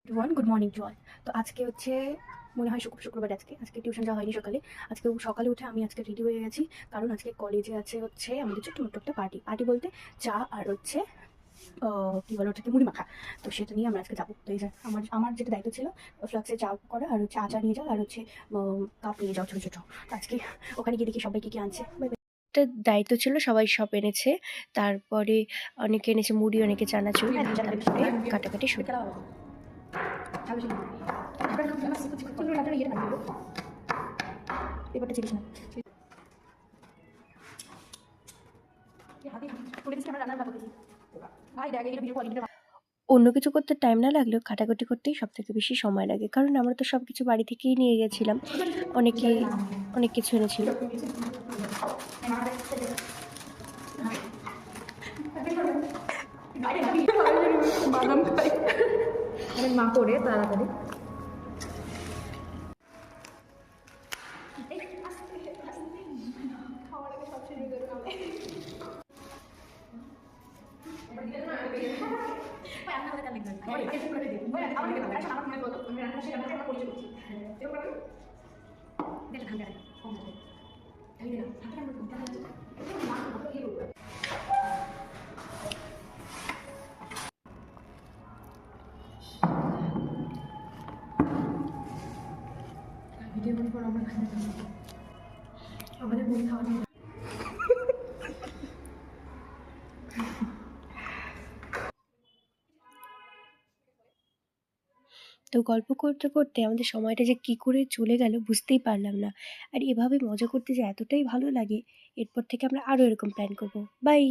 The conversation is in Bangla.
Everyone, good morning to all. তো আজকে হচ্ছে মনে হয় শুক্রবার। আজকে টিউশন যাওয়া হয়নি সকালে। আজকে সকালে উঠে আমি আজকে রেডি হয়ে গেছি, কারণ আজকে কলেজে আছে হচ্ছে আমাদের ছোট্ট মোট্ট একটা পার্টি বলতে চা আর হচ্ছে কী বলে ওটাকে মুড়ি মাখা। তো সেটা নিয়ে আমরা আজকে যাবো। তো এই যে আমার আমার যেটা দায়িত্ব ছিল ফ্লাক্সে চা করা আর হচ্ছে আচার নিয়ে যাওয়া আর হচ্ছে কাপ নিয়ে যাওয়া ছোটো ছোটো। তো আজকে ওখানে গিয়ে দেখি সবাই কী আনছে। একটা দায়িত্ব ছিল, সবাই সব এনেছে। তারপরে অনেকে এনেছে মুড়ি, অনেকে চানাচুর। তারপরে কাটাকাটি শুরু। পেপারটা ছিলিস না। অন্য কিছু করতে টাইম না লাগলেও কাটাকুটি করতেই সব থেকে বেশি সময় লাগে, কারণ আমরা তো সব কিছু বাড়ি থেকেই নিয়ে গেছিলাম। অনেকে অনেক কিছু এনেছিল। বাদাম খাই মা করে তাড়াতাড়ি। ভিডিও করার পর আমরা আমাদের মুড়ি খাওয়া নিয়ে তো গল্প করতে করতে আমাদের সময়টা যে কী করে চলে গেল বুঝতেই পারলাম না। আর এভাবে মজা করতে যে এতটাই ভালো লাগে, এরপর থেকে আমরা আরও এরকম প্ল্যান করব। বাই।